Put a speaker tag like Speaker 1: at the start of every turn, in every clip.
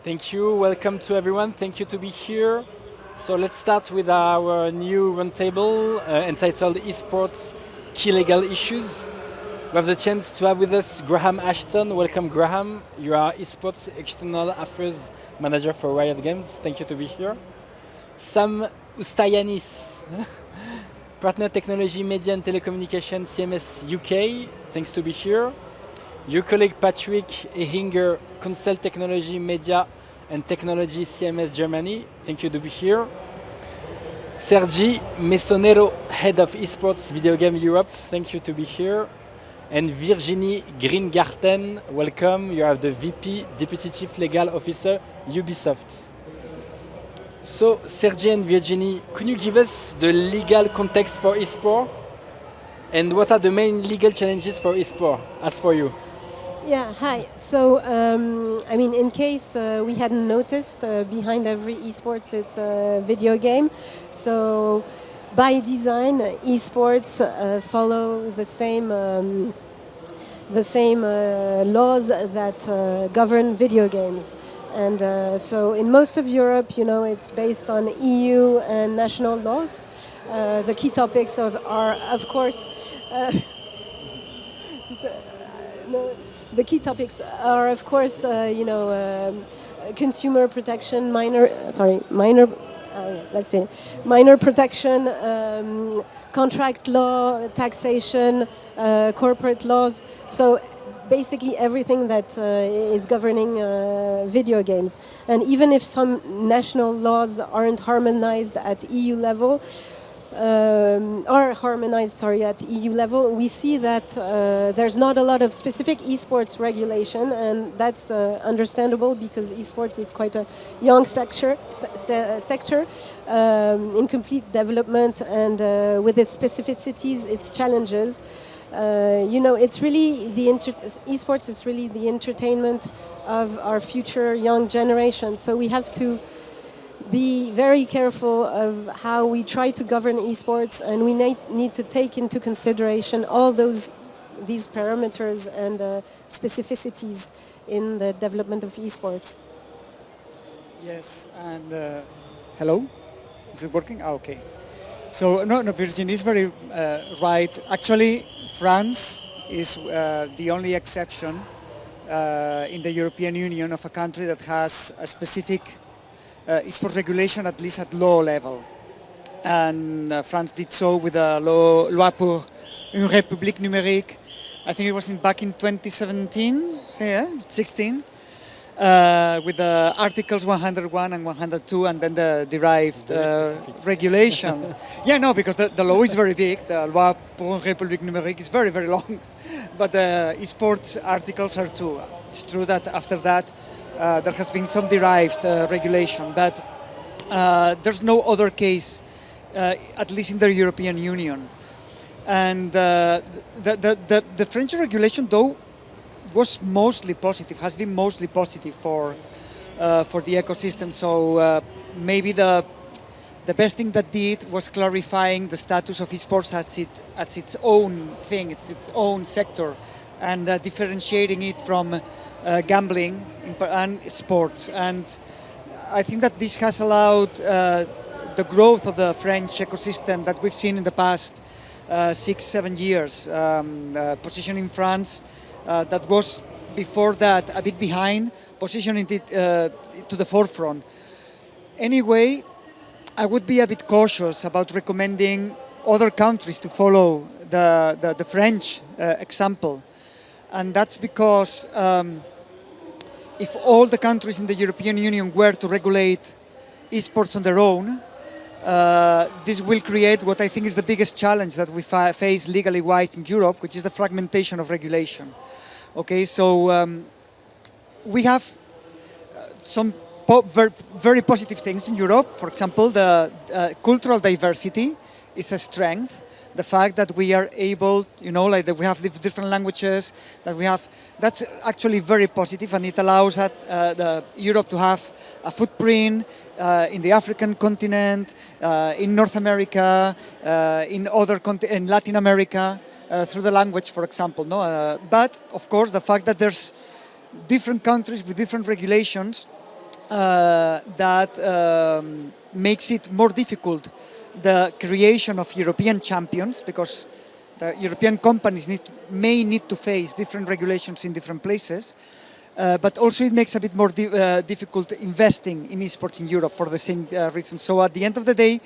Speaker 1: Thank you. Welcome to everyone. Thank you to be here. So let's start with our new roundtable entitled Esports Key Legal Issues. We have the chance to have with us Graham Ashton. Welcome, Graham. You are Esports External Affairs Manager for Riot Games. Thank you to be here. Sam Ustayanis, Partner Technology, Media and Telecommunication, CMS UK. Thanks to be here. Your colleague Patrick Ehinger, Consult Technology, Media and Technology, CMS Germany. Thank you to be here. Sergi Mesonero, Head of Esports Video Game Europe. Thank you to be here. And Virginie Greengarten, welcome. You are the VP, Deputy Chief Legal Officer, Ubisoft. So, Sergi and Virginie, could you give us the legal context for esports? And what are the main legal challenges for esports, as for you?
Speaker 2: Yeah, hi. So, in case we hadn't noticed, behind every esports it's a video game. So, by design, esports follow the same laws that govern video games. And so, in most of Europe, it's based on EU and national laws. The key topics are, of course, the key topics are, of course, consumer protection, minor protection, contract law, taxation, corporate laws. So basically everything that is governing video games. And even if some national laws aren't harmonized at EU level, at EU level, we see that there's not a lot of specific esports regulation, and that's understandable because esports is quite a young sector in complete development, and with its specificities, its challenges. It's really esports is really the entertainment of our future young generation. So we have to be very careful of how we try to govern esports, and we need to take into consideration all these parameters and specificities in the development of esports.
Speaker 3: Yes, and hello? Is it working? Okay. So, no, Virginie is very right. Actually, France is the only exception in the European Union of a country that has a specific esports regulation, at least at law level. And France did so with a loi pour une république numérique. I think it was back in 2017, 16, with the articles 101 and 102, and then the derived regulation. Yeah, no, because the law is very big. The loi pour une république numérique is very, very long. But the esports articles are too. It's true that after that, there has been some derived regulation, but there's no other case, at least in the European Union. And the French regulation, though, was mostly positive, has been mostly positive for the ecosystem. So maybe the best thing that did was clarifying the status of esports as its own thing, it's its own sector, and differentiating it from gambling and sports. And I think that this has allowed the growth of the French ecosystem that we've seen in the past 6-7 years, positioning France that was before that a bit behind, positioning it to the forefront. Anyway, I would be a bit cautious about recommending other countries to follow the French example. And that's because if all the countries in the European Union were to regulate esports on their own, this will create what I think is the biggest challenge that we face legally wise in Europe, which is the fragmentation of regulation. Okay, so we have some very positive things in Europe. For example, the cultural diversity is a strength. The fact that we are able, that we have different languages, that's actually very positive, and it allows Europe to have a footprint in the African continent, in North America, in Latin America, through the language, for example. But, of course, the fact that there's different countries with different regulations that makes it more difficult the creation of European champions, because the European companies may need to face different regulations in different places. But also it makes a bit more difficult investing in esports in Europe for the same reason. So at the end of the day,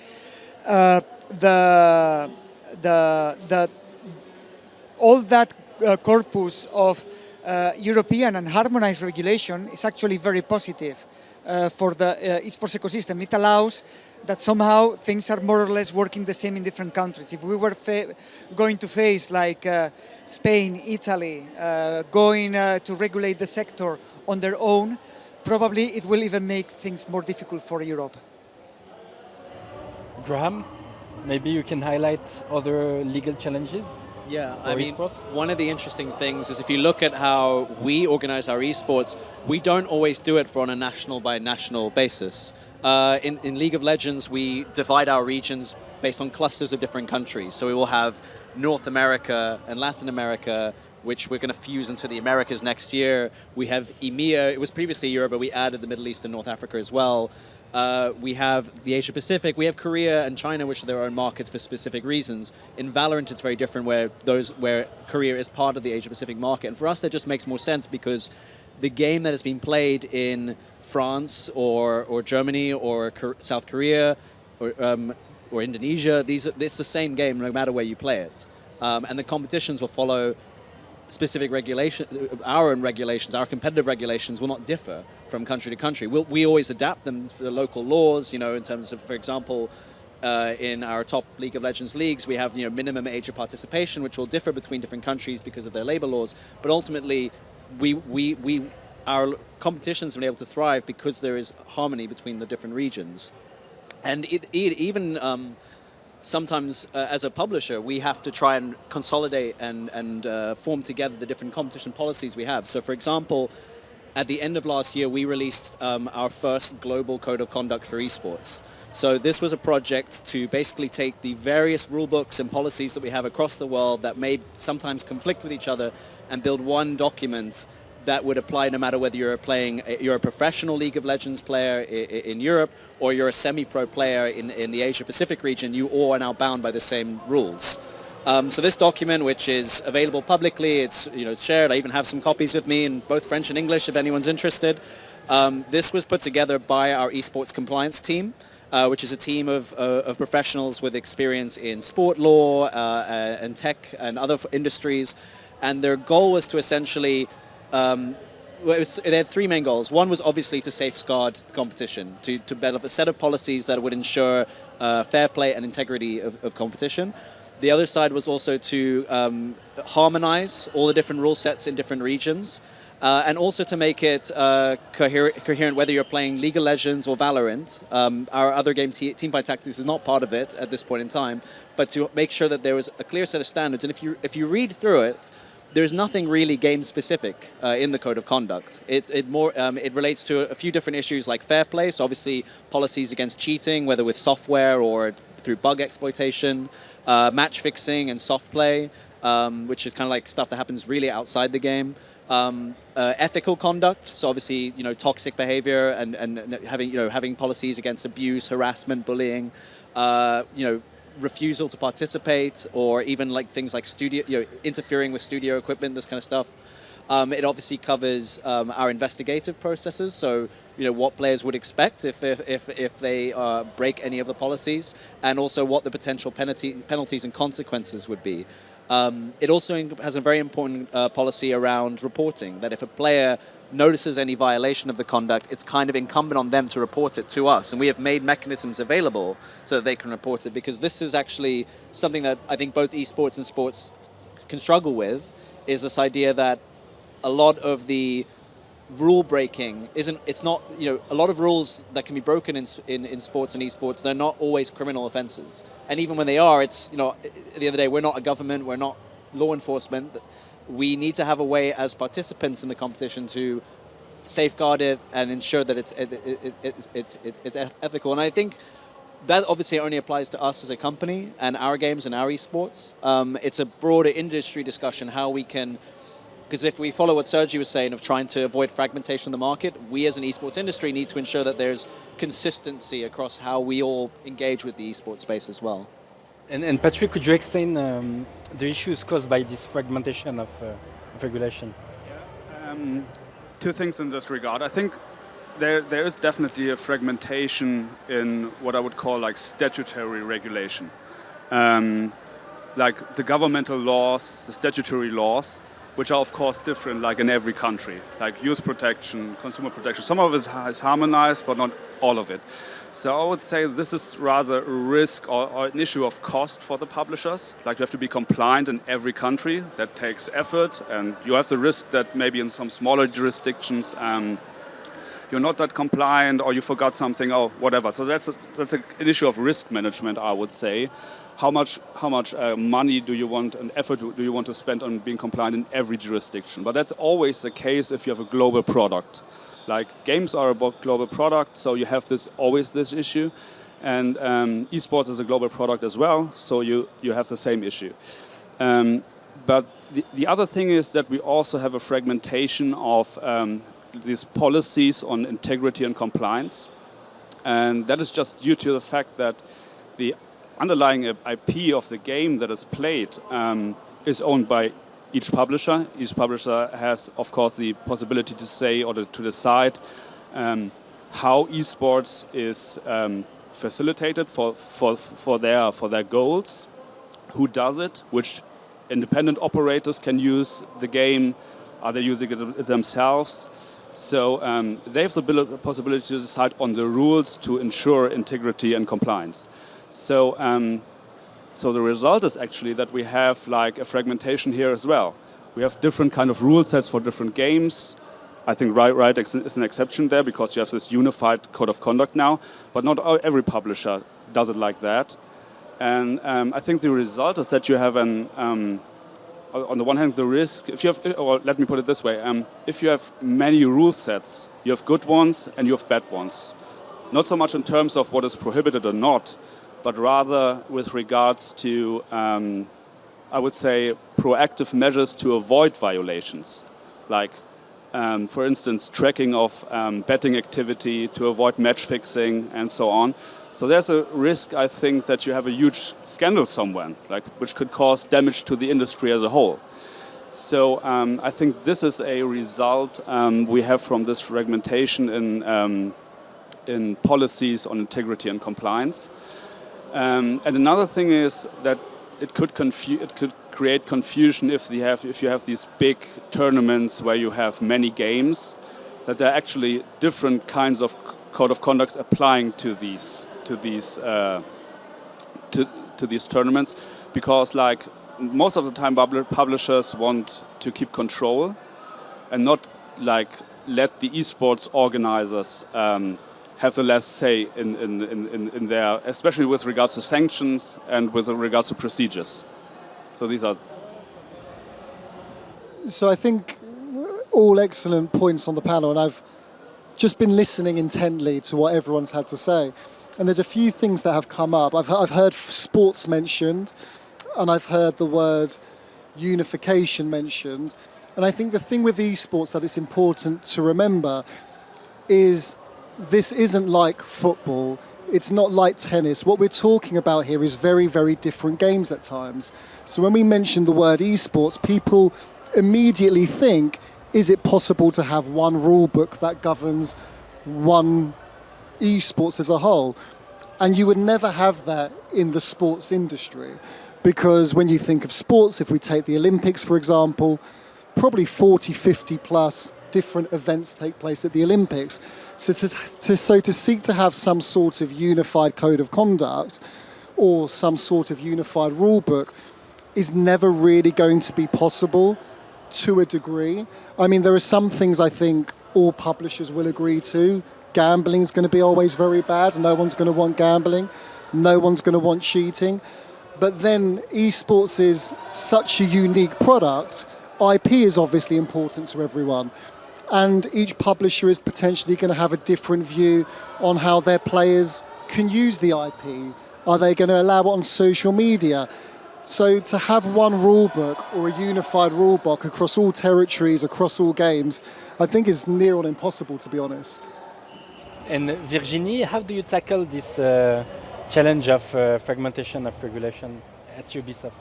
Speaker 3: all that corpus of European and harmonized regulation is actually very positive for the esports ecosystem. It allows that somehow things are more or less working the same in different countries. If we were going to face like Spain, Italy, going to regulate the sector on their own, probably it will even make things more difficult for Europe.
Speaker 1: Graham, maybe you can highlight other legal challenges.
Speaker 4: Yeah,
Speaker 1: I mean, esports?
Speaker 4: One of the interesting things is if you look at how we organize our esports, we don't always do it on a national by national basis. In League of Legends, we divide our regions based on clusters of different countries. So we will have North America and Latin America, which we're going to fuse into the Americas next year. We have EMEA, it was previously Europe, but we added the Middle East and North Africa as well. We have the Asia Pacific, we have Korea and China, which are their own markets for specific reasons. In Valorant, it's very different where Korea is part of the Asia Pacific market. And for us, that just makes more sense because the game that has been played in France or Germany or South Korea or Indonesia, it's the same game no matter where you play it. And the competitions will follow specific regulation, our own regulations, our competitive regulations will not differ from country to country. We always adapt them to the local laws, in terms of, for example, in our top League of Legends leagues, we have minimum age of participation, which will differ between different countries because of their labor laws. But ultimately, our competitions have been able to thrive because there is harmony between the different regions. And even sometimes, as a publisher, we have to try and consolidate and form together the different competition policies we have. So, for example, at the end of last year, we released our first global code of conduct for esports. So this was a project to basically take the various rule books and policies that we have across the world that may sometimes conflict with each other and build one document that would apply no matter whether you're a professional League of Legends player in Europe or you're a semi-pro player in the Asia Pacific region. You all are now bound by the same rules. So this document, which is available publicly, it's shared. I even have some copies with me in both French and English if anyone's interested. This was put together by our esports compliance team, which is a team of professionals with experience in sport law and tech and other industries. And their goal was to essentially they had three main goals. One was obviously to safeguard the competition, to develop a set of policies that would ensure fair play and integrity of competition. The other side was also to harmonize all the different rule sets in different regions, and also to make it coherent whether you're playing League of Legends or Valorant. Our other game, Teamfight Tactics, is not part of it at this point in time, but to make sure that there was a clear set of standards. And if you read through it, there's nothing really game-specific in the code of conduct. It relates to a few different issues like fair play, so obviously policies against cheating, whether with software or through bug exploitation, match fixing and soft play, which is kind of like stuff that happens really outside the game. Ethical conduct, so obviously toxic behavior and having policies against abuse, harassment, bullying, refusal to participate, or even like things like interfering with studio equipment, this kind of stuff. It obviously covers our investigative processes, so what players would expect if they break any of the policies, and also what the potential penalties and consequences would be. It also has a very important policy around reporting, that if a player notices any violation of the conduct, it's kind of incumbent on them to report it to us. And we have made mechanisms available so that they can report it, because this is actually something that I think both esports and sports can struggle with, is this idea that a lot of the rule breaking it's not, a lot of rules that can be broken in sports and esports, they're not always criminal offenses. And even when they are, it's, at the end of the day, we're not a government, we're not law enforcement. We need to have a way as participants in the competition to safeguard it and ensure that it's ethical. And I think that obviously only applies to us as a company and our games and our esports. It's a broader industry discussion how we can Because if we follow what Sergi was saying of trying to avoid fragmentation of the market, we as an esports industry need to ensure that there's consistency across how we all engage with the esports space as well.
Speaker 1: And Patrick, could you explain the issues caused by this fragmentation of regulation?
Speaker 5: Two things in this regard. I think there is definitely a fragmentation in what I would call like statutory regulation. Like the governmental laws, the statutory laws, which are of course different like in every country, like youth protection, consumer protection. Some of it is harmonized, but not all of it. So I would say this is rather a risk or an issue of cost for the publishers. Like you have to be compliant in every country. That takes effort, and you have the risk that maybe in some smaller jurisdictions you're not that compliant, or you forgot something, or whatever. So that's an issue of risk management, I would say. How much money do you want and effort do you want to spend on being compliant in every jurisdiction? But that's always the case if you have a global product. Like games are a global product, so you have always this issue. And esports is a global product as well, so you have the same issue. But the other thing is that we also have a fragmentation of these policies on integrity and compliance. And that is just due to the fact that the underlying IP of the game that is played is owned by each publisher. Each publisher has, of course, the possibility to say or to decide how esports is facilitated for their goals, who does it, which independent operators can use the game, are they using it themselves. So they have the possibility to decide on the rules to ensure integrity and compliance. So, so the result is actually that we have like a fragmentation here as well. We have different kind of rule sets for different games. I think Riot is an exception there because you have this unified code of conduct now, but not every publisher does it like that. And I think the result is that you have on the one hand the risk, if you have, or let me put it this way, if you have many rule sets, you have good ones and you have bad ones. Not so much in terms of what is prohibited or not, but rather with regards to, I would say, proactive measures to avoid violations. Like, for instance, tracking of betting activity to avoid match fixing and so on. So there's a risk, I think, that you have a huge scandal somewhere, like, which could cause damage to the industry as a whole. So I think this is a result we have from this fragmentation in policies on integrity and compliance. And another thing is that it could create confusion if you have these big tournaments where you have many games, that there are actually different kinds of code of conducts applying to these tournaments, because like most of the time publishers want to keep control and not like let the esports organizers have the last say in their, especially with regards to sanctions and with regards to procedures. So these are.
Speaker 6: So I think all excellent points on the panel, and I've just been listening intently to what everyone's had to say. And there's a few things that have come up. I've heard sports mentioned, and I've heard the word unification mentioned. And I think the thing with esports that it's important to remember is this isn't like football. It's not like tennis. What we're talking about here is very, very different games at times. So when we mention the word esports, people immediately think, is it possible to have one rule book that governs one esports as a whole? And you would never have that in the sports industry, because when you think of sports, if we take the Olympics, for example, probably 40, 50 plus different events take place at the Olympics. So to seek to have some sort of unified code of conduct or some sort of unified rule book is never really going to be possible to a degree. I mean, there are some things I think all publishers will agree to. Gambling is going to be always very bad. No one's going to want gambling. No one's going to want cheating. But then esports is such a unique product. IP is obviously important to everyone. And each publisher is potentially going to have a different view on how their players can use the IP. Are they going to allow it on social media? So to have one rule book or a unified rule book across all territories, across all games, I think is near on impossible, to be honest.
Speaker 1: And Virginie, how do you tackle this challenge of fragmentation of regulation at Ubisoft?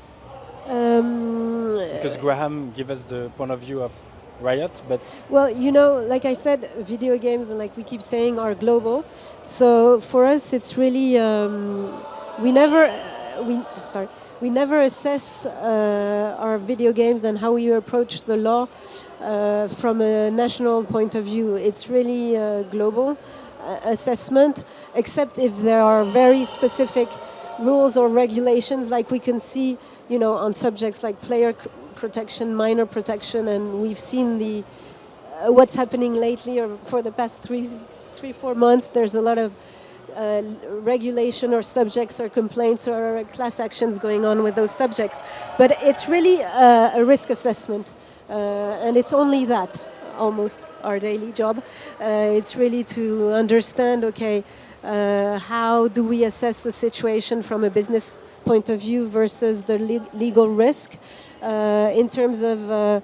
Speaker 1: Because Graham gave us the point of view of Riot, but
Speaker 2: Well, you know, like I said, video games, and like we keep saying, are global. So for us, it's really we never assess our video games and how we approach the law from a national point of view. It's really a global assessment, except if there are very specific rules or regulations, like we can see, you know, on subjects like player protection, minor protection, and we've seen the what's happening lately or for the past 3-4 months. There's a lot of regulation or subjects or complaints or class actions going on with those subjects. But it's really a risk assessment, and it's only that, almost our daily job. It's really to understand, okay, how do we assess the situation from a business point of view versus the legal risk in terms of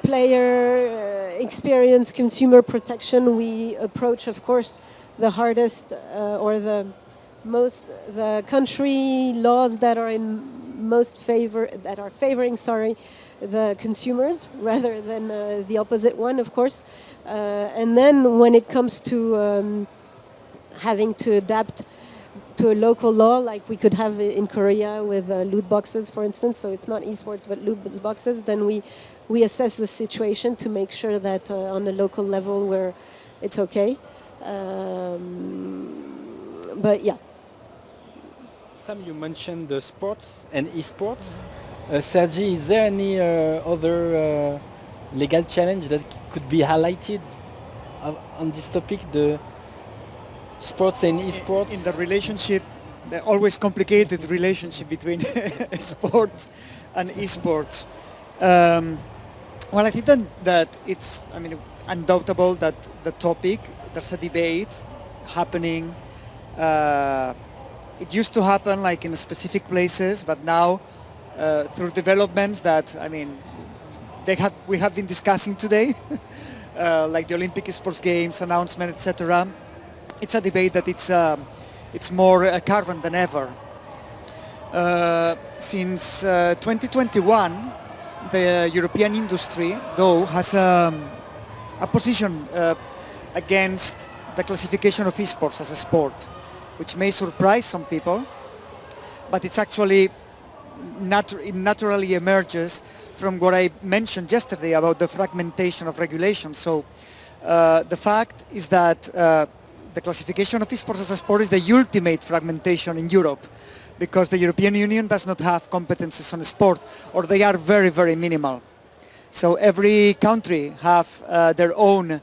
Speaker 2: player experience, consumer protection. We approach, of course, the hardest or the country laws that are favoring the consumers rather than the opposite one, of course. And then when it comes to having to adapt to a local law, like we could have in Korea with loot boxes, for instance, so it's not esports but loot boxes, then we assess the situation to make sure that on the local level where it's okay. But yeah.
Speaker 1: Sam, you mentioned the sports and esports. Sergi, is there any other legal challenge that could be highlighted on this topic, the sports and esports?
Speaker 3: In the relationship, the always complicated relationship between sports and esports. Well, I think that it's, undoubtable that the topic, there's a debate happening. It used to happen like in specific places, but now through developments that, we have been discussing today, like the Olympic Sports Games announcement, etc. It's a debate that it's more current than ever. Since 2021, the European industry, though, has a position against the classification of esports as a sport, which may surprise some people, but it's actually it naturally emerges from what I mentioned yesterday about the fragmentation of regulation. So the fact is that the classification of esports as a sport is the ultimate fragmentation in Europe, because the European Union does not have competences on sport, or they are very, very minimal. So every country have their own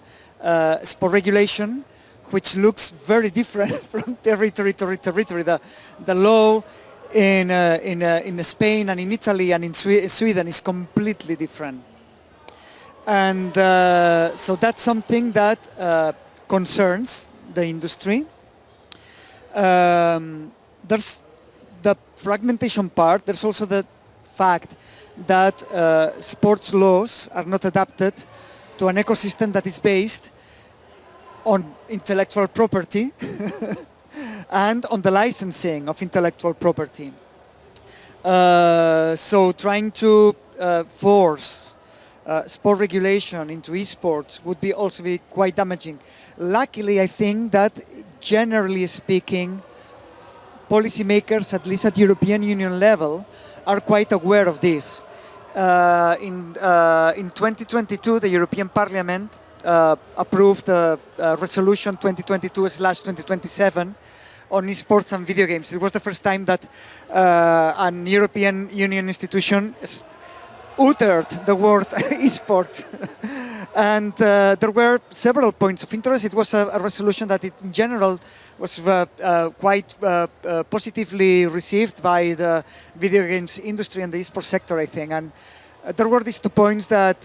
Speaker 3: sport regulation, which looks very different from territory to territory. The law in Spain and in Italy and in Sweden is completely different. And so that's something that concerns the industry. There's the fragmentation part. There's also the fact that sports laws are not adapted to an ecosystem that is based on intellectual property and on the licensing of intellectual property. So trying to force sport regulation into esports would also be quite damaging. Luckily, I think that generally speaking, policymakers, at least at European Union level, are quite aware of this. In 2022, the European Parliament approved resolution 2022/2027 on esports and video games. It was the first time that an European Union institution uttered the word esports. And there were several points of interest. It was a resolution that in general was quite positively received by the video games industry and the esports sector, I think. And there were these 2 points that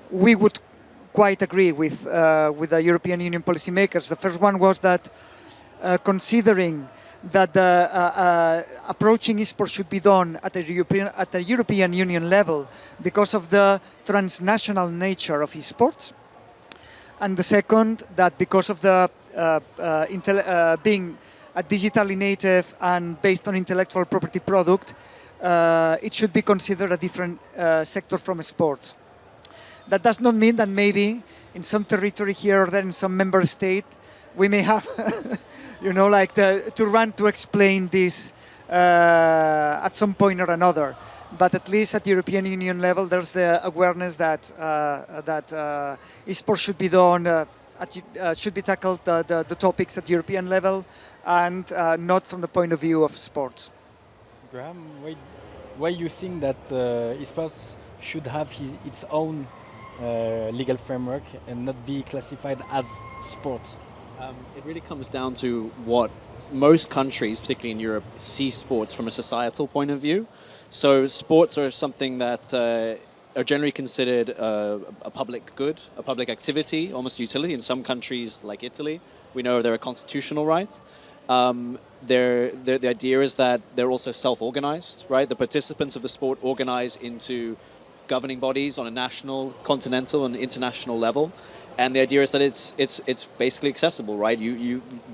Speaker 3: we would quite agree with the European Union policymakers. The first one was that considering
Speaker 7: that approaching esports should be done at a European Union level because of the transnational nature of esports. And the second, that because of the being a digitally native and based on intellectual property product, it should be considered a different sector from sports. That does not mean that maybe in some territory here or there in some member state, we may have, like to run to explain this at some point or another. But at least at European Union level, there's the awareness that esports should be done, should be tackled the topics at European level, and not from the point of view of sports.
Speaker 1: Graham, why you think that esports should have its own legal framework and not be classified as sport?
Speaker 4: It really comes down to what most countries, particularly in Europe, see sports from a societal point of view. So sports are something that are generally considered a public good, a public activity, almost utility. In some countries, like Italy, we know they're a constitutional right. The idea is that they're also self-organized, right? The participants of the sport organize into governing bodies on a national, continental, and international level. And the idea is that it's basically accessible, right?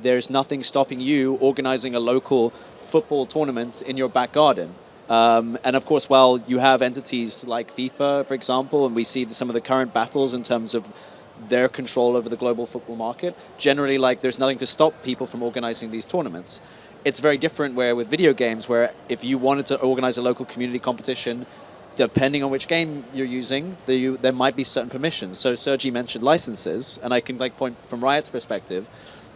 Speaker 4: There's nothing stopping you organizing a local football tournament in your back garden. And of course, while you have entities like FIFA, for example, and we see some of the current battles in terms of their control over the global football market, generally, there's nothing to stop people from organizing these tournaments. It's very different with video games, where if you wanted to organize a local community competition, depending on which game you're using, there might be certain permissions. So Sergi mentioned licenses, and I can point from Riot's perspective,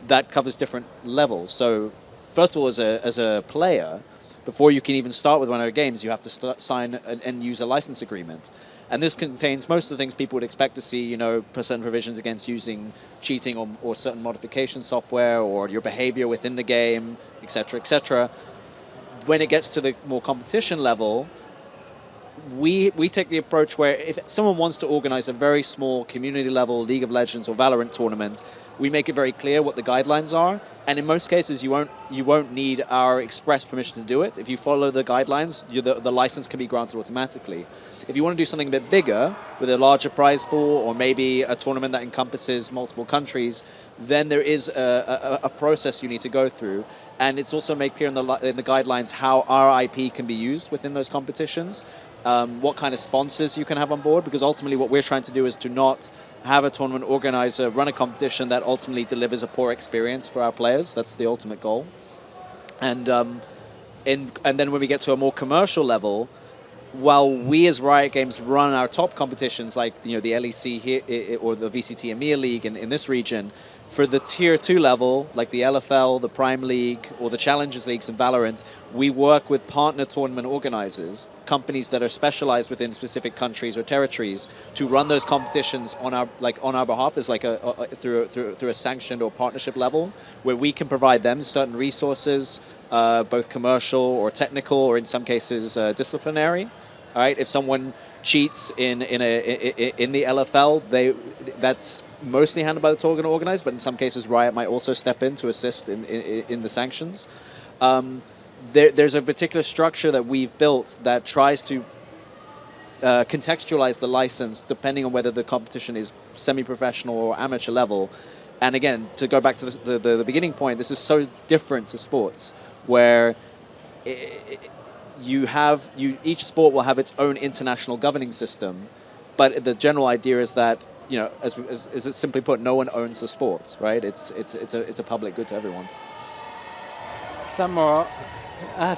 Speaker 4: that covers different levels. So first of all, as a player, before you can even start with one of our games, you have to sign an end-user license agreement. And this contains most of the things people would expect to see, certain provisions against using cheating or certain modification software, or your behavior within the game, etc., etc. When it gets to the more competition level, we take the approach where if someone wants to organize a very small community level League of Legends or Valorant tournament, we make it very clear what the guidelines are, and in most cases you won't need our express permission to do it. If you follow the guidelines, the license can be granted automatically. If you want to do something a bit bigger with a larger prize pool, or maybe a tournament that encompasses multiple countries, then there is a process you need to go through, and it's also made clear in the guidelines how our IP can be used within those competitions. What kind of sponsors you can have on board, because ultimately what we're trying to do is to not have a tournament organizer run a competition that ultimately delivers a poor experience for our players. That's the ultimate goal. And then when we get to a more commercial level, while we as Riot Games run our top competitions like the LEC here or the VCT EMEA League in this region, for the tier 2 level, like the LFL, the Prime League, or the Challengers Leagues in Valorant, we work with partner tournament organizers, companies that are specialized within specific countries or territories, to run those competitions on our behalf. There's through a sanctioned or partnership level, where we can provide them certain resources, both commercial or technical, or in some cases disciplinary. All right, if someone cheats in the LFL, that's mostly handled by the tournament organized, but in some cases Riot might also step in to assist in the sanctions. There's a particular structure that we've built that tries to contextualize the license depending on whether the competition is semi-professional or amateur level. And again, to go back to the beginning point, this is so different to sports, where each sport will have its own international governing system, but the general idea is that, as it's simply put, no one owns the sport, right? It's a public good to everyone.
Speaker 1: Some more.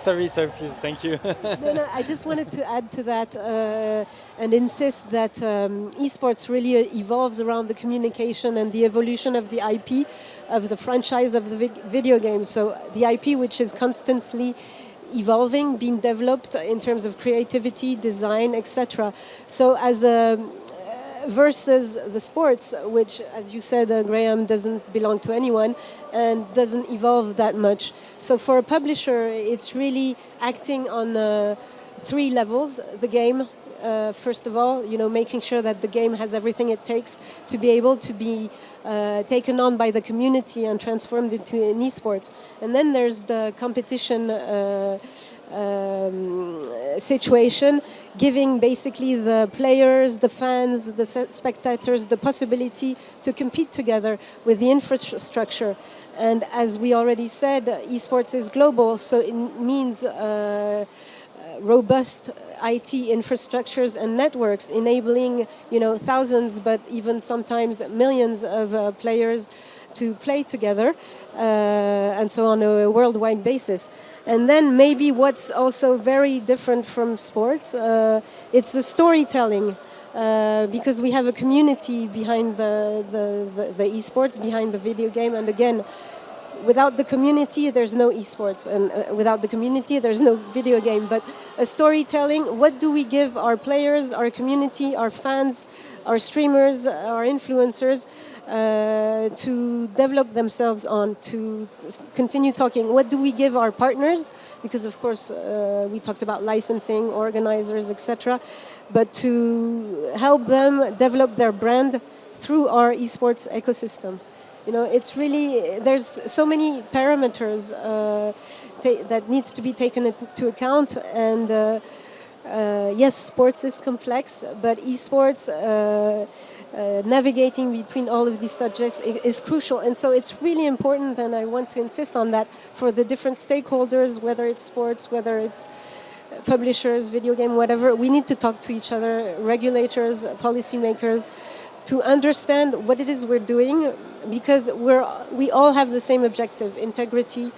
Speaker 1: Sorry, please, thank you.
Speaker 2: No, I just wanted to add to that and insist that esports really evolves around the communication and the evolution of the IP, of the franchise of the video game. So the IP, which is constantly evolving, being developed in terms of creativity, design, etc. So as versus the sports, which, as you said, Graham, doesn't belong to anyone and doesn't evolve that much. So for a publisher, it's really acting on 3 levels: the game, first of all, making sure that the game has everything it takes to be able to be taken on by the community and transformed into an esports. And then there's the competition situation, giving basically the players, the fans, the spectators the possibility to compete together with the infrastructure. And as we already said, esports is global, so it means robust IT infrastructures and networks enabling, thousands, but even sometimes millions of players to play together, and so on a worldwide basis. And then maybe what's also very different from sports, it's the storytelling. Because we have a community behind the esports, behind the video game, and again, without the community, there's no esports, and without the community, there's no video game. But a storytelling, what do we give our players, our community, our fans, our streamers, our influencers to develop themselves on, to continue talking? What do we give our partners? Because of course, we talked about licensing, organizers, etc. But to help them develop their brand through our esports ecosystem. It's really, there's so many parameters that needs to be taken into account. And yes, sports is complex, but esports, navigating between all of these subjects is crucial. And so it's really important, and I want to insist on that, for the different stakeholders, whether it's sports, whether it's publishers, video game, whatever, we need to talk to each other, regulators, policymakers, to understand what it is we're doing, because we all have the same objective: integrity,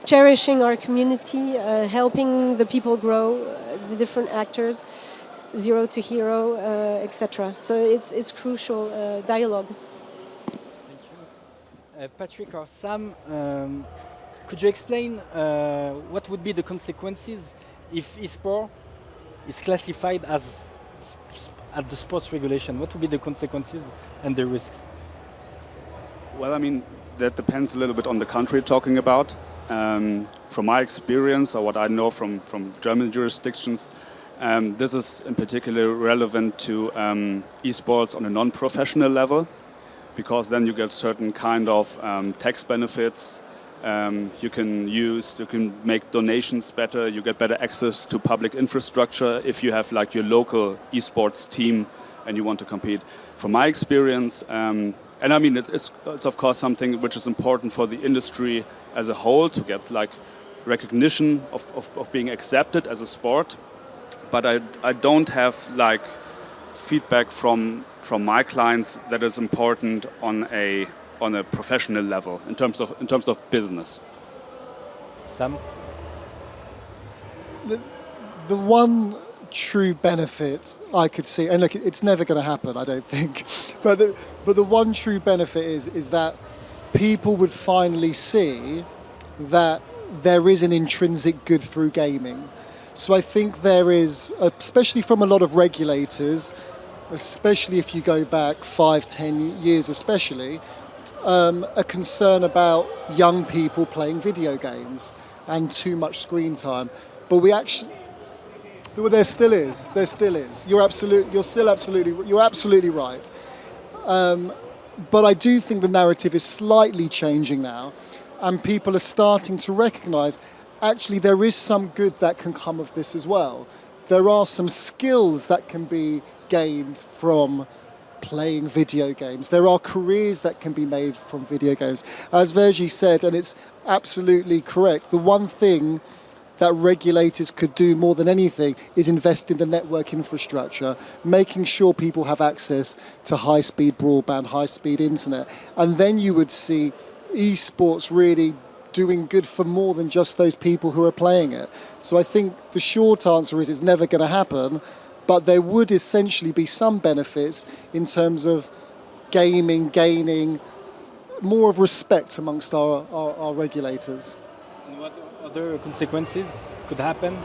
Speaker 2: cherishing our community, helping the people grow, the different actors, zero to hero, etc. So it's crucial dialogue.
Speaker 1: Thank you. Patrick or Sam, could you explain what would be the consequences if eSport is classified as at the sports regulation? What would be the consequences and the risks?
Speaker 5: Well, I mean, that depends a little bit on the country you're talking about. From my experience, or what I know from German jurisdictions, this is in particular relevant to esports on a non-professional level, because then you get certain kind of tax benefits. You can make donations better, you get better access to public infrastructure if you have like your local esports team and you want to compete. From my experience, and I mean it's of course something which is important for the industry as a whole to get like recognition of being accepted as a sport, but I don't have like feedback from my clients that is important on a professional level in terms of business.
Speaker 1: Sam?
Speaker 6: The one true benefit I could see, and look, it's never going to happen, I don't think, but the one true benefit is that people would finally see that there is an intrinsic good through gaming. So I think there is, especially from a lot of regulators, especially if you go back 5-10 years especially, a concern about young people playing video games and too much screen time. But well, there still is. You're absolutely right. But I do think the narrative is slightly changing now, and people are starting to recognise actually there is some good that can come of this as well. There are some skills that can be gained from playing video games. There are careers that can be made from video games. As Virgie said, and it's absolutely correct, the one thing that regulators could do more than anything is invest in the network infrastructure, making sure people have access to high-speed broadband, high-speed internet. And then you would see esports really doing good for more than just those people who are playing it. So I think the short answer is it's never going to happen, but there would essentially be some benefits in terms of gaming gaining more of respect amongst our regulators.
Speaker 1: And what other consequences could happen?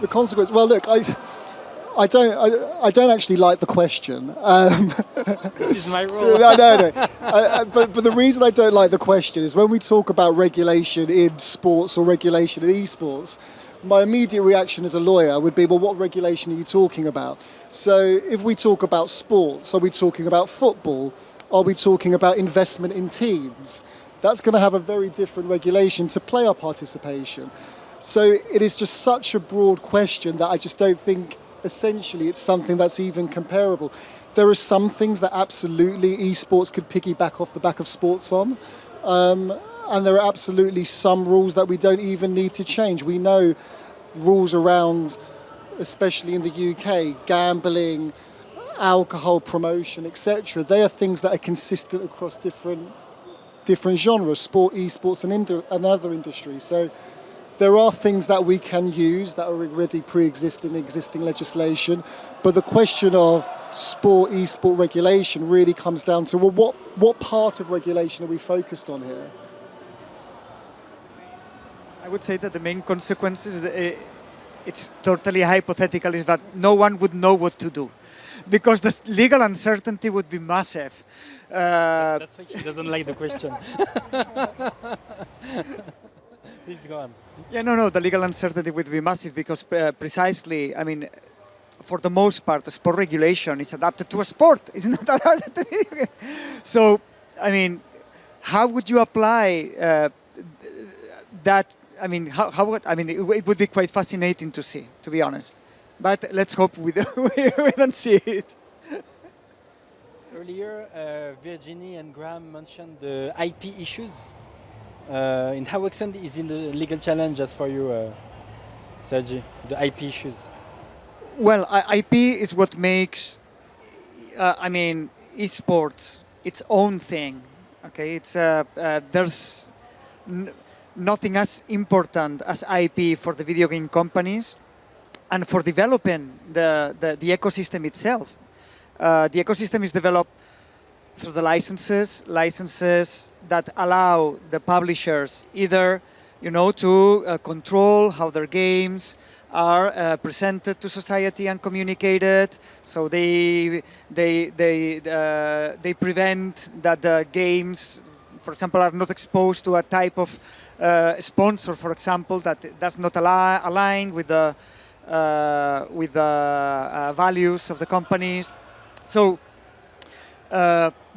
Speaker 6: The consequence, well, look, I don't actually like the question.
Speaker 1: This is my role.
Speaker 6: No. But the reason I don't like the question is when we talk about regulation in sports or regulation in esports, my immediate reaction as a lawyer would be, well, what regulation are you talking about? So if we talk about sports, are we talking about football? Are we talking about investment in teams? That's going to have a very different regulation to player participation. So it is just such a broad question that I just don't think essentially it's something that's even comparable. There are some things that absolutely esports could piggyback off the back of sports on. And there are absolutely some rules that we don't even need to change. We know rules around, especially in the UK, gambling, alcohol promotion, etc. They are things that are consistent across different genres, sport, esports, and other industries. So there are things that we can use that are already pre-existing, existing legislation. But the question of sport, esport regulation really comes down to, well, what part of regulation are we focused on here?
Speaker 7: I would say that the main consequences, it's totally hypothetical, is that no one would know what to do, because the legal uncertainty would be massive.
Speaker 1: That's why she doesn't like the question. Please go on.
Speaker 7: Yeah, no, the legal uncertainty would be massive because precisely, I mean, for the most part, the sport regulation is adapted to a sport. It's not adapted to video game. So, I mean, how would you apply that? I mean, it would be quite fascinating to see, to be honest. But let's hope we don't see it.
Speaker 1: Earlier, Virginie and Graham mentioned the IP issues. In how extent is it a legal challenge as for you, Sergi, the IP issues?
Speaker 7: Well, IP is what makes, esports its own thing. Okay, it's there's nothing as important as IP for the video game companies and for developing the ecosystem itself. The ecosystem is developed through the licenses that allow the publishers either, to control how their games are presented to society and communicated. So they prevent that the games, for example, are not exposed to a type of sponsor, for example, that does not align with the values of the companies. So.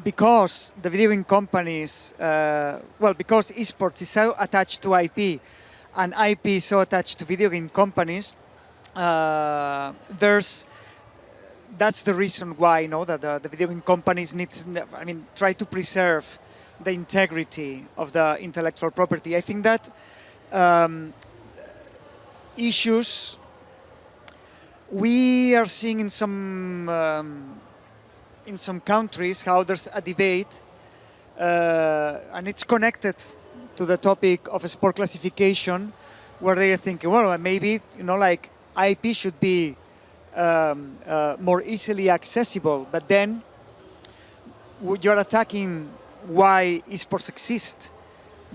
Speaker 7: Because the video game companies, because esports is so attached to IP, and IP is so attached to video game companies, that's the reason why that the video game companies need to, try to preserve the integrity of the intellectual property. I think that issues we are seeing in some countries how there's a debate, and it's connected to the topic of sport classification, where they are thinking, well, maybe IP should be more easily accessible, but then you're attacking why esports exist,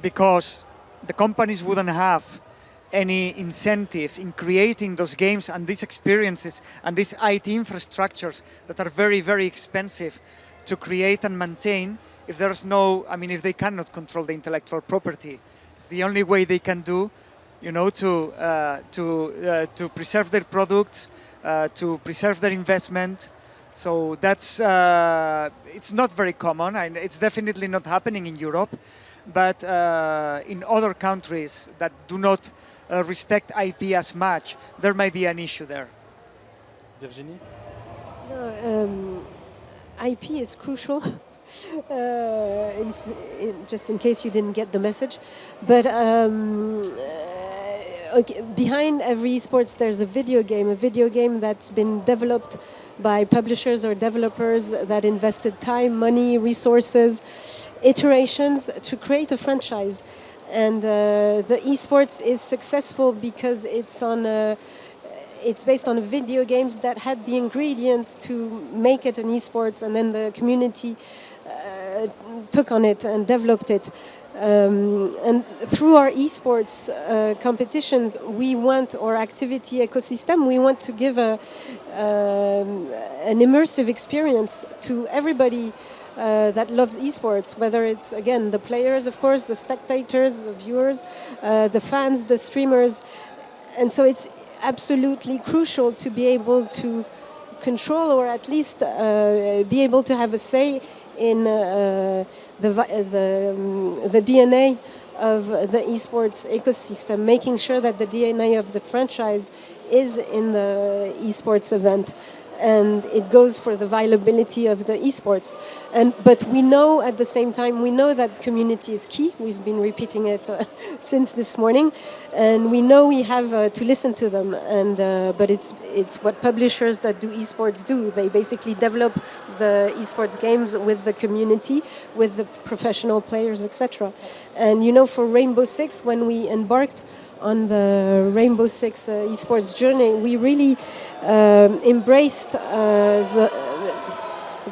Speaker 7: because the companies wouldn't have any incentive in creating those games and these experiences and these IT infrastructures that are very, very expensive to create and maintain if there's if they cannot control the intellectual property. It's the only way they can do, to preserve their products, to preserve their investment. So that's, it's not very common, and it's definitely not happening in Europe, but in other countries that do not respect IP as much, there might be an issue there.
Speaker 1: Virginie?
Speaker 2: No, IP is crucial, just in case you didn't get the message. But behind every esports, there's a video game that's been developed by publishers or developers that invested time, money, resources, iterations to create a franchise. And the esports is successful because it's based on video games that had the ingredients to make it an esports, and then the community took on it and developed it. And through our esports competitions, or activity ecosystem, we want to give an immersive experience to everybody that loves esports, whether it's, again, the players, of course, the spectators, the viewers, the fans, the streamers. and so it's absolutely crucial to be able to control, or at least be able to have a say in the DNA of the esports ecosystem, making sure that the DNA of the franchise is in the esports event, and it goes for the viability of the esports. But we know at the same time, we know that community is key. We've been repeating it since this morning, and we know we have to listen to them. But it's what publishers that do esports do. They basically develop the esports games with the community, with the professional players, etc. And for Rainbow Six, when we embarked on the Rainbow Six esports journey, we really embraced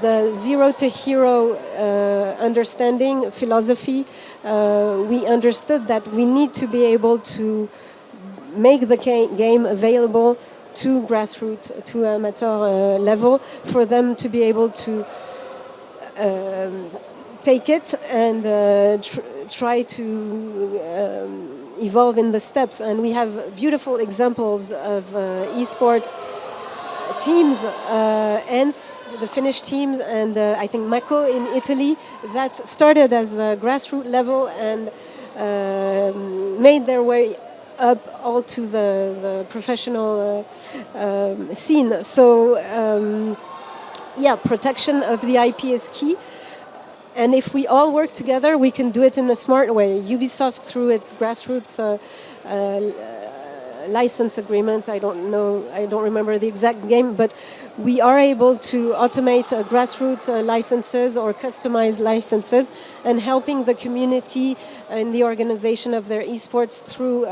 Speaker 2: the zero to hero understanding philosophy. We understood that we need to be able to make the game available to grassroots, to amateur level, for them to be able to take it and try to evolve in the steps. And we have beautiful examples of esports teams, ENS, the Finnish teams, and I think Mako in Italy, that started as a grassroots level and made their way up all to the professional scene. So protection of the IP is key. And if we all work together, we can do it in a smart way. Ubisoft, through its grassroots license agreement, I don't remember the exact game, but we are able to automate grassroots licenses or customized licenses, and helping the community in the organization of their esports through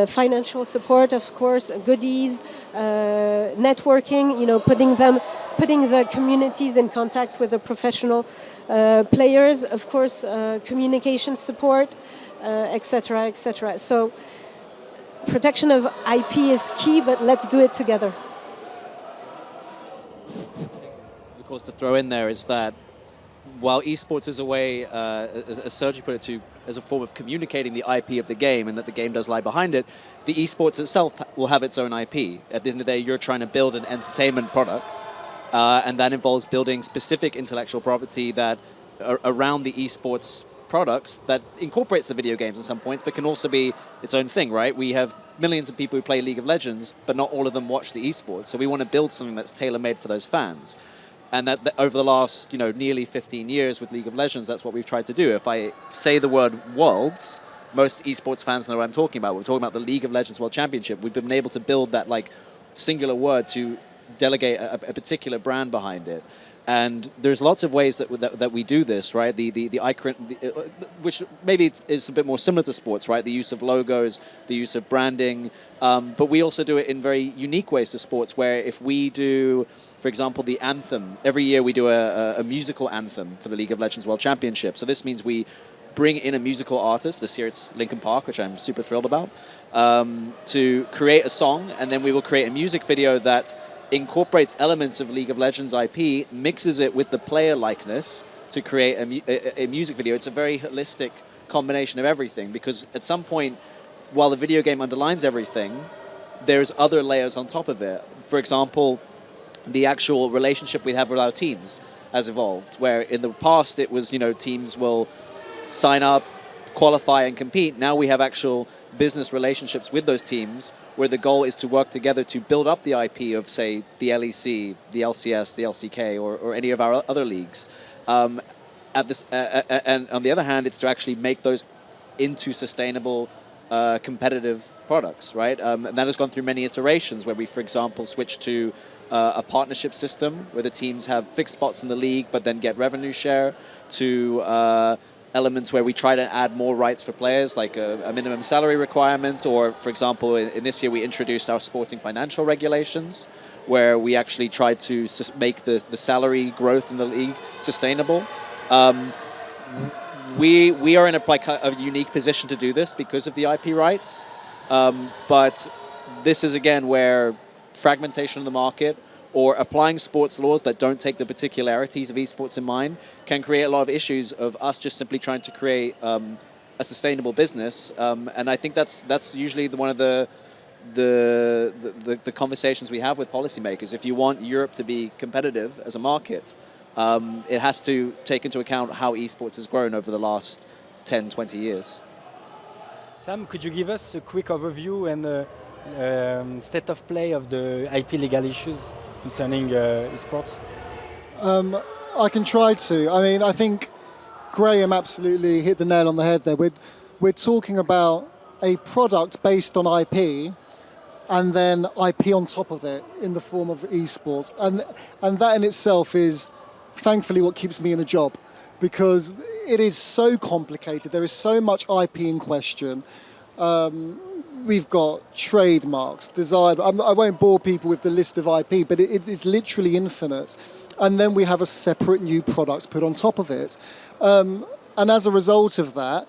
Speaker 2: financial support, of course, goodies, networking, putting the communities in contact with the professional players, of course, communication support, etc., etc. So protection of IP is key, but let's do it together.
Speaker 4: Of course, to throw in there is that while esports is a way, as Sergi put it, as a form of communicating the IP of the game, and that the game does lie behind it, the esports itself will have its own IP. At the end of the day, you're trying to build an entertainment product, and that involves building specific intellectual property that around the esports products that incorporates the video games at some points, but can also be its own thing, right? We have millions of people who play League of Legends, but not all of them watch the esports. So we want to build something that's tailor-made for those fans. And that over the last, nearly 15 years with League of Legends, that's what we've tried to do. If I say the word Worlds, most esports fans know what I'm talking about. We're talking about the League of Legends World Championship. We've been able to build that singular word to delegate a particular brand behind it. And there's lots of ways that we do this, right? The icon, which maybe is a bit more similar to sports, right? The use of logos, the use of branding, but we also do it in very unique ways to sports. Where if we do, for example, the anthem, every year we do a musical anthem for the League of Legends World Championship. So this means we bring in a musical artist. This year it's Linkin Park, which I'm super thrilled about, to create a song, and then we will create a music video that incorporates elements of League of Legends IP, mixes it with the player likeness to create a music video. It's a very holistic combination of everything, because at some point, while the video game underlines everything, there's other layers on top of it. For example, the actual relationship we have with our teams has evolved, where in the past it was, teams will sign up, qualify and compete. Now we have actual business relationships with those teams, where the goal is to work together to build up the IP of, say, the LEC, the LCS, the LCK, or any of our other leagues. And on the other hand, it's to actually make those into sustainable, competitive products, right? And that has gone through many iterations, where we, for example, switched to a partnership system where the teams have fixed spots in the league, but then get revenue share, to elements where we try to add more rights for players, like a minimum salary requirement, or, for example, in this year we introduced our sporting financial regulations, where we actually tried to make the salary growth in the league sustainable. We are in a unique position to do this because of the IP rights, but this is again where fragmentation of the market, or applying sports laws that don't take the particularities of esports in mind, can create a lot of issues of us just simply trying to create a sustainable business. And I think that's usually one of the conversations we have with policymakers. If you want Europe to be competitive as a market, it has to take into account how esports has grown over the last 10, 20 years.
Speaker 1: Sam, could you give us a quick overview and state of play of the IP legal issues concerning esports?
Speaker 6: I can try to. I mean, I think Graham absolutely hit the nail on the head there. We're talking about a product based on IP and then IP on top of it in the form of esports. And that in itself is thankfully what keeps me in a job, because it is so complicated. There is so much IP in question. We've got trademarks, design. I won't bore people with the list of IP, but it's literally infinite. And then we have a separate new product put on top of it. And as a result of that,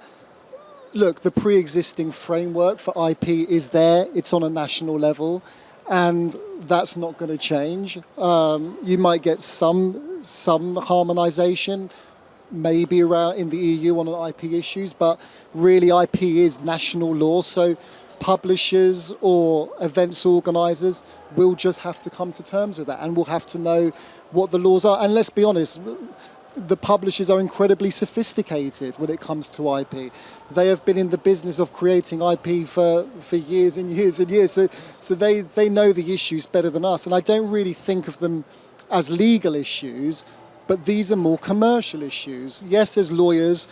Speaker 6: look, the pre-existing framework for IP is there. It's on a national level, and that's not going to change. You might get some harmonization, maybe around in the EU on IP issues, but really IP is national law. So publishers or events organizers will just have to come to terms with that, and will have to know what the laws are. And let's be honest, the publishers are incredibly sophisticated when it comes to IP. They have been in the business of creating IP for years and years and years. So they know the issues better than us. And I don't really think of them as legal issues, but these are more commercial issues. Yes, as lawyers,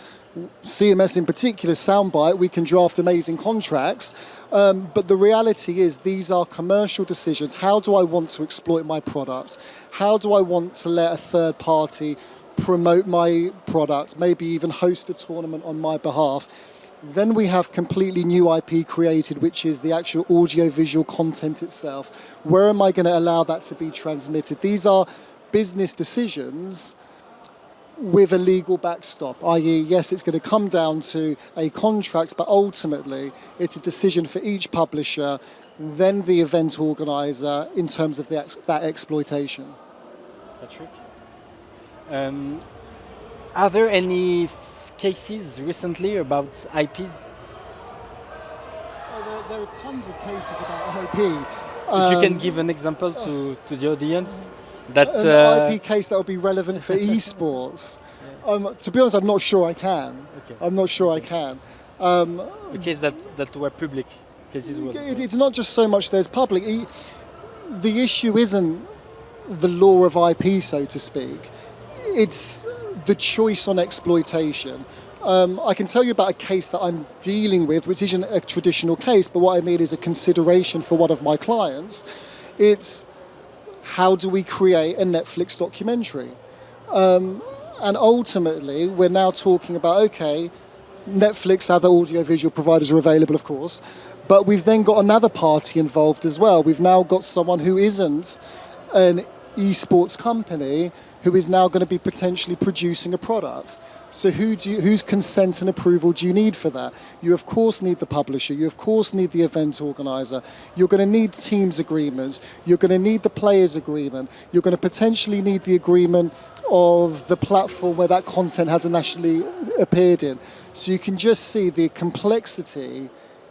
Speaker 6: CMS in particular, soundbite, we can draft amazing contracts. But the reality is these are commercial decisions. How do I want to exploit my product? How do I want to let a third party promote my product, maybe even host a tournament on my behalf? Then we have completely new IP created, which is the actual audio-visual content itself. Where am I going to allow that to be transmitted? These are business decisions with a legal backstop, i.e. yes, it's going to come down to a contract, but ultimately it's a decision for each publisher, then the event organizer in terms of that exploitation.
Speaker 1: Patrick? Are there any cases recently about IPs?
Speaker 6: There are tons of cases about IP.
Speaker 1: If you can give an example to the audience. That
Speaker 6: an IP case that would be relevant for esports. To be honest, I'm not sure I can.
Speaker 1: Okay.
Speaker 6: I'm not sure I can.
Speaker 1: A case that were public cases.
Speaker 6: It's not just so much there's public. The issue isn't the law of IP, so to speak. It's the choice on exploitation. I can tell you about a case that I'm dealing with, which isn't a traditional case, but what I mean is a consideration for one of my clients. It's how do we create a Netflix documentary? And ultimately, we're now talking about, okay, Netflix, other audiovisual providers are available, of course, but we've then got another party involved as well. We've now got someone who isn't an esports company who is now going to be potentially producing a product. So whose consent and approval do you need for that? You of course need the publisher, you of course need the event organizer, you're going to need teams agreements, you're going to need the players agreement, you're going to potentially need the agreement of the platform where that content has nationally appeared in. So you can just see the complexity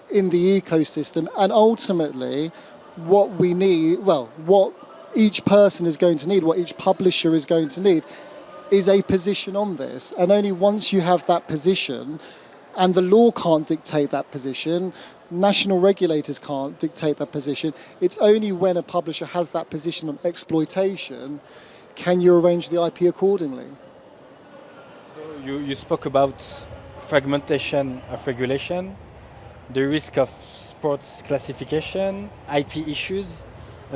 Speaker 6: in the ecosystem, and ultimately what we need, what each person is going to need, what each publisher is going to need, is a position on this. And only once you have that position, and the law can't dictate that position, national regulators can't dictate that position, it's only when a publisher has that position on exploitation can you arrange the IP accordingly.
Speaker 1: So you spoke about fragmentation of regulation, the risk of sports classification, IP issues.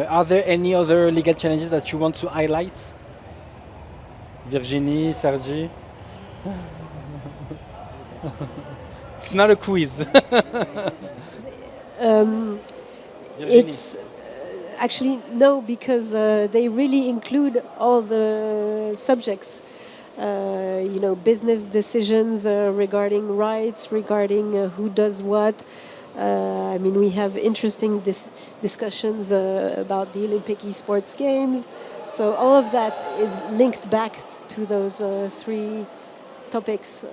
Speaker 1: Are there any other legal challenges that you want to highlight? Virginie, Sergi? It's not a quiz.
Speaker 2: It's actually no, because they really include all the subjects. Business decisions regarding rights, regarding who does what. We have interesting discussions about the Olympic esports games. So all of that is linked back to those three topics.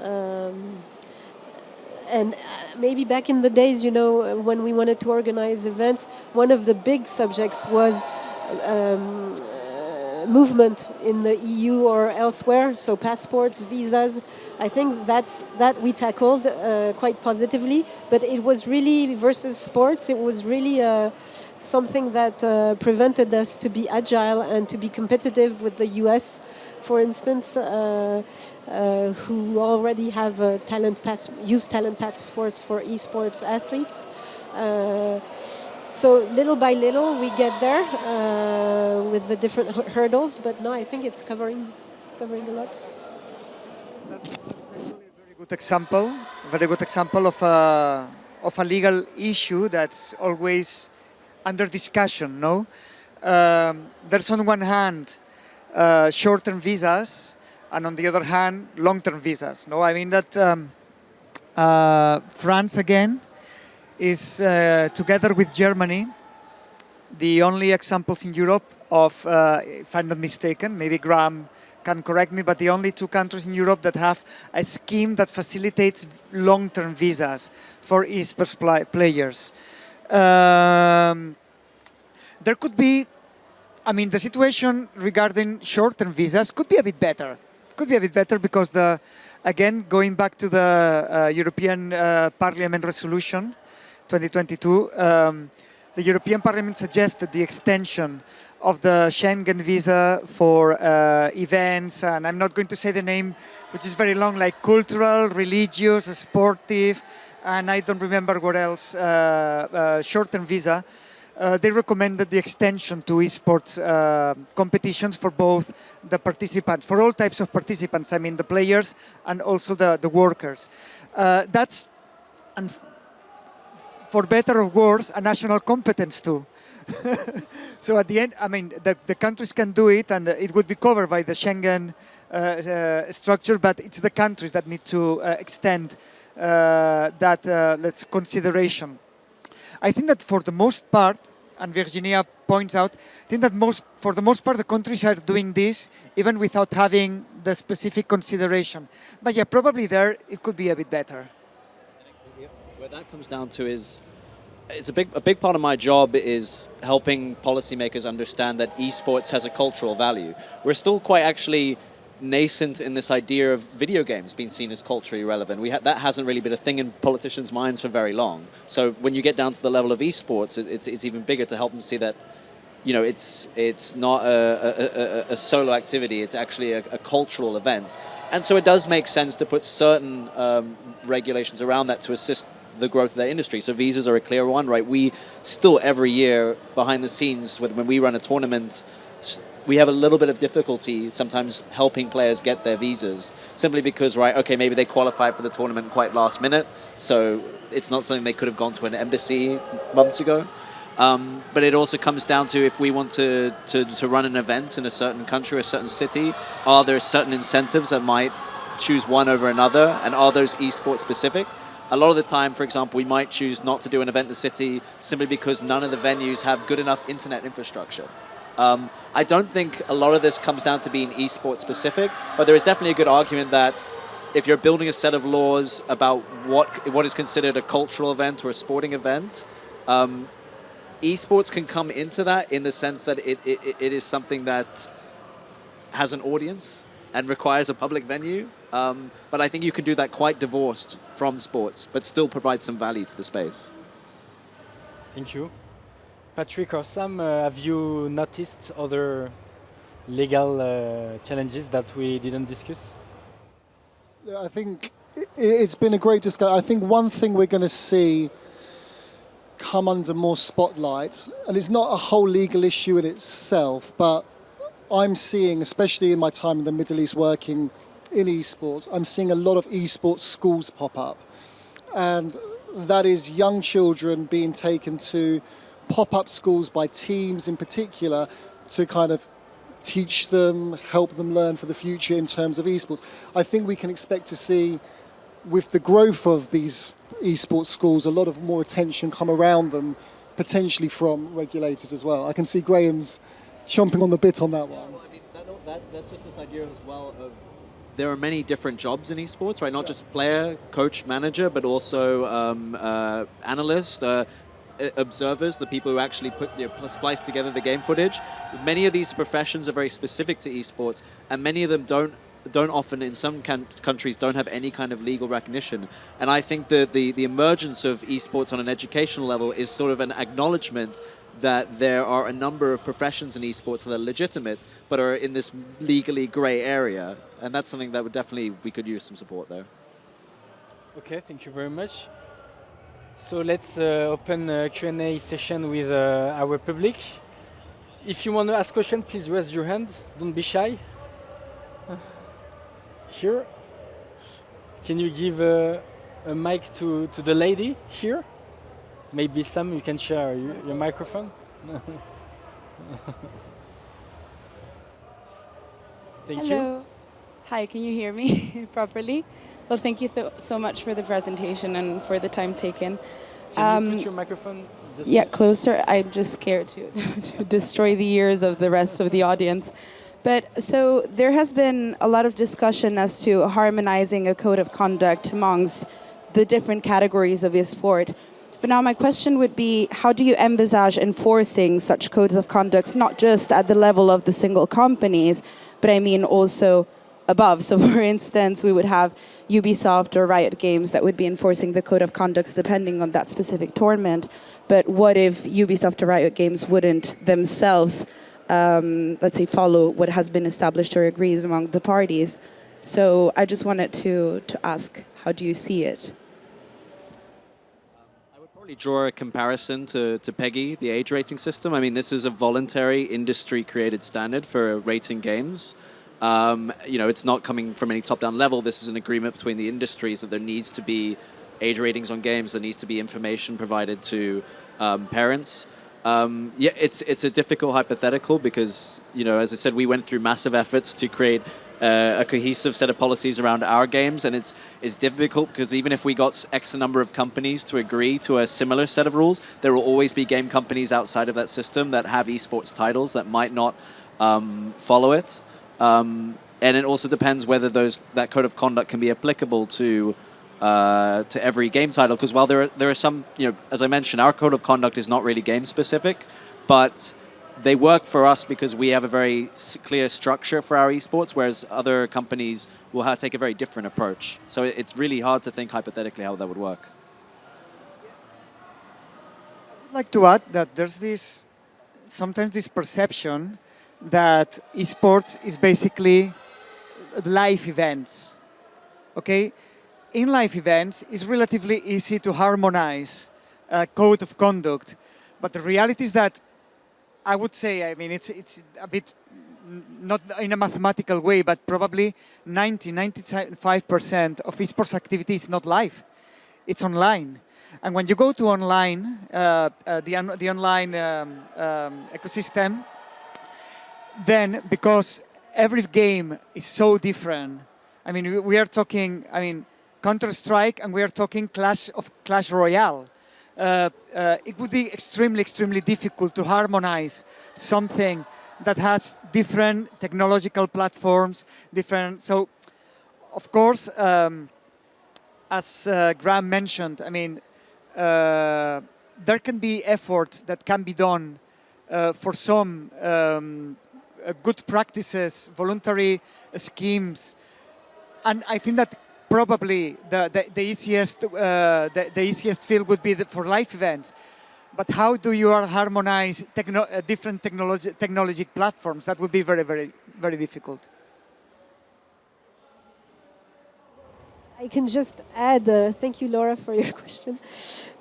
Speaker 2: And maybe back in the days, when we wanted to organize events, one of the big subjects was movement in the EU or elsewhere, so passports, visas. I think that we tackled quite positively, but it was really versus sports. It was really something that prevented us to be agile and to be competitive with the US, for instance, who already have use talent passports for esports athletes. So little by little we get there with the different hurdles, but no, I think it's covering a lot.
Speaker 7: That's actually a very good example of a legal issue that's always under discussion. No, there's on one hand short-term visas, and on the other hand long-term visas. No, I mean that France again is together with Germany the only examples in Europe of, if I'm not mistaken, maybe Graham can correct me, but the only two countries in Europe that have a scheme that facilitates long-term visas for esports players. There could be, the situation regarding short-term visas could be a bit better. Could be a bit better because again, going back to the European Parliament resolution 2022, the European Parliament suggested the extension of the Schengen visa for events, and I'm not going to say the name, which is very long, like cultural, religious, sportive, and I don't remember what else, short-term visa. They recommended the extension to esports competitions for both the participants, for all types of participants, the players and also the workers. That's, for better or worse, a national competence too. So at the end, the countries can do it, and it would be covered by the Schengen structure, but it's the countries that need to extend that consideration. I think that for the most part, and Virginia points out, I think that for the most part the countries are doing this even without having the specific consideration. But yeah, probably there it could be a bit better.
Speaker 4: Where that comes down to is, it's a big part of my job is helping policymakers understand that esports has a cultural value. We're still quite actually nascent in this idea of video games being seen as culturally relevant. That hasn't really been a thing in politicians' minds for very long. So when you get down to the level of esports, it's even bigger to help them see that, it's not a solo activity. It's actually a cultural event, and so it does make sense to put certain regulations around that to assist the growth of their industry. So visas are a clear one, right? We still every year behind the scenes when we run a tournament, we have a little bit of difficulty sometimes helping players get their visas, simply because, right, okay, maybe they qualified for the tournament quite last minute, so it's not something they could have gone to an embassy months ago. But it also comes down to, if we want to run an event in a certain country or a certain city, are there certain incentives that might choose one over another, and are those esports specific? A lot of the time, for example, we might choose not to do an event in the city simply because none of the venues have good enough internet infrastructure. I don't think a lot of this comes down to being esports specific, but there is definitely a good argument that if you're building a set of laws about what is considered a cultural event or a sporting event, esports can come into that in the sense that it is something that has an audience and requires a public venue. But I think you can do that quite divorced from sports, but still provide some value to the space.
Speaker 1: Thank you. Patrick or Sam, have you noticed other legal challenges that we didn't discuss?
Speaker 6: I think it's been a great discussion. I think one thing we're going to see come under more spotlight, and it's not a whole legal issue in itself, but I'm seeing, especially in my time in the Middle East working in esports, I'm seeing a lot of esports schools pop up. And that is young children being taken to pop-up schools by teams in particular to kind of teach them, help them learn for the future in terms of esports. I think we can expect to see, with the growth of these esports schools, a lot of more attention come around them, potentially from regulators as well. I can see Graham's chomping on the bit on that one.
Speaker 4: Well, I mean, that's just this idea as well of there are many different jobs in esports, right? Not just player, coach, manager, but also analyst, observers, the people who actually splice together the game footage. Many of these professions are very specific to esports, and many of them don't often, in some countries, don't have any kind of legal recognition. And I think that the emergence of esports on an educational level is sort of an acknowledgement that there are a number of professions in esports that are legitimate, but are in this legally grey area. And that's something that we could use some support there.
Speaker 1: Okay, thank you very much. So let's open a Q&A session with our public. If you want to ask a question, please raise your hand. Don't be shy. Here. Can you give a mic to the lady here? Maybe Sam, you can share your microphone. Thank you.
Speaker 8: Hello. Hi, can you hear me properly? Well, thank you so much for the presentation and for the time taken.
Speaker 1: Can you put your microphone just
Speaker 8: closer. I'm just scared to destroy the ears of the rest of the audience. But so there has been a lot of discussion as to harmonizing a code of conduct amongst the different categories of e-sport. But now my question would be, how do you envisage enforcing such codes of conduct, not just at the level of the single companies, but I mean also above? So for instance, we would have Ubisoft or Riot Games that would be enforcing the code of conduct depending on that specific tournament. But what if Ubisoft or Riot Games wouldn't themselves, let's say, follow what has been established or agrees among the parties? So I just wanted to ask, how do you see it?
Speaker 4: Draw a comparison to PEGI, the age rating system. I mean, this is a voluntary industry-created standard for rating games. It's not coming from any top-down level. This is an agreement between the industries that there needs to be age ratings on games. There needs to be information provided to parents. It's a difficult hypothetical because, as I said, we went through massive efforts to create a cohesive set of policies around our games, and it's difficult because even if we got X number of companies to agree to a similar set of rules, there will always be game companies outside of that system that have esports titles that might not follow it. And it also depends whether that code of conduct can be applicable to every game title. Because while there are some, as I mentioned, our code of conduct is not really game specific, but they work for us because we have a very clear structure for our esports, whereas other companies will take a very different approach. So it's really hard to think hypothetically how that would work.
Speaker 7: I would like to add that there's sometimes this perception that esports is basically live events. Okay? In live events, it's relatively easy to harmonize a code of conduct, but the reality is that I would say, it's a bit, not in a mathematical way, but probably 95% of esports activity is not live. It's online. And when you go to online, the online ecosystem, then because every game is so different, we are talking, Counter-Strike, and we are talking Clash Royale. It would be extremely, extremely difficult to harmonize something that has different technological platforms, So, of course, as Graham mentioned, there can be efforts that can be done for some good practices, voluntary schemes, and I think that probably the easiest field would be for live events. But how do you harmonize different technology platforms? That would be very, very, very difficult.
Speaker 2: I can just add, thank you Laura for your question.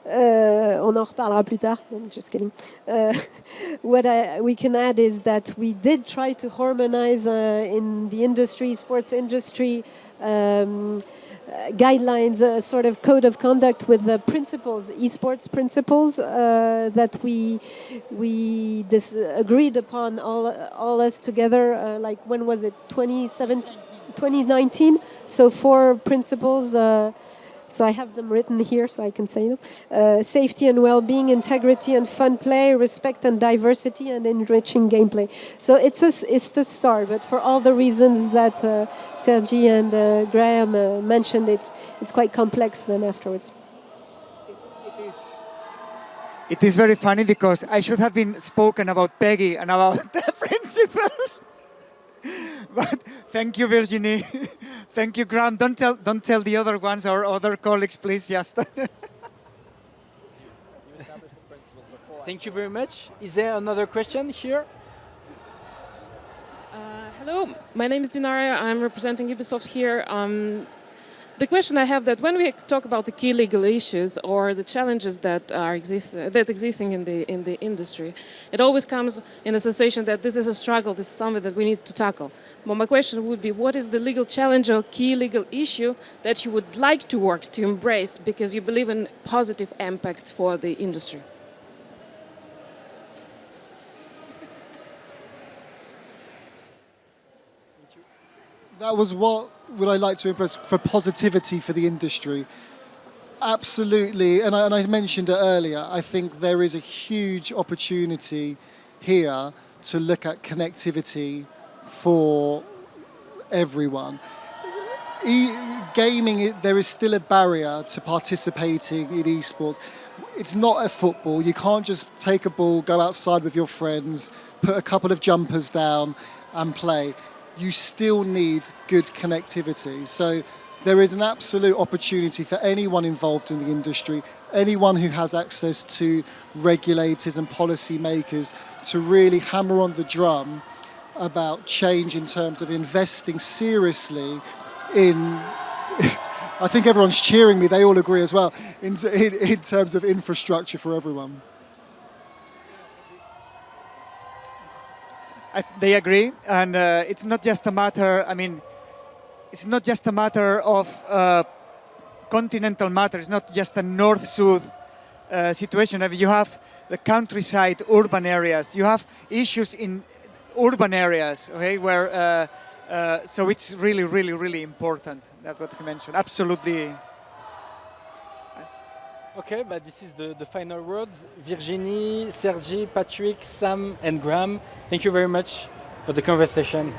Speaker 2: On en reparlera plus tard, I'm just kidding. What we can add is that we did try to harmonize in the industry, sports industry, guidelines, a sort of code of conduct with the principles, esports principles that we agreed upon all us together. Like when was it? 2019. So 4 principles So I have them written here so I can say them. Safety and well-being, integrity and fun play, respect and diversity, and enriching gameplay. So it's the start, but for all the reasons that Sergi and Graham mentioned, it's quite complex then afterwards.
Speaker 7: It is very funny because I should have been spoken about Peggy and about the principal. But thank you, Virginie. Thank you, Graham. Don't tell the other ones or other colleagues, please. Just.
Speaker 1: Thank you very much. Is there another question here?
Speaker 9: Hello, my name is Dinara. I'm representing Ubisoft here. The question I have that when we talk about the key legal issues or the challenges that are existing in the industry, it always comes in the sensation that this is a struggle, this is something that we need to tackle. But my question would be, what is the legal challenge or key legal issue that you would like to work to embrace because you believe in positive impact for the industry?
Speaker 6: That was what would I like to impress for positivity for the industry. Absolutely, and I mentioned it earlier, I think there is a huge opportunity here to look at connectivity for everyone. Gaming, there is still a barrier to participating in esports. It's not a football. You can't just take a ball, go outside with your friends, put a couple of jumpers down and play. You still need good connectivity. So there is an absolute opportunity for anyone involved in the industry, anyone who has access to regulators and policy makers to really hammer on the drum about change in terms of investing seriously in, I think everyone's cheering me, they all agree as well, in terms of infrastructure for everyone.
Speaker 7: They agree, and it's not just a matter. I mean, it's not just a matter of continental matter. It's not just a north-south situation. I mean, you have the countryside, urban areas. You have issues in urban areas, okay, where so it's really, really, really important. That's what you mentioned. Absolutely.
Speaker 1: Okay, but this is the final words. Virginie, Sergi, Patrick, Sam, and Graham, thank you very much for the conversation.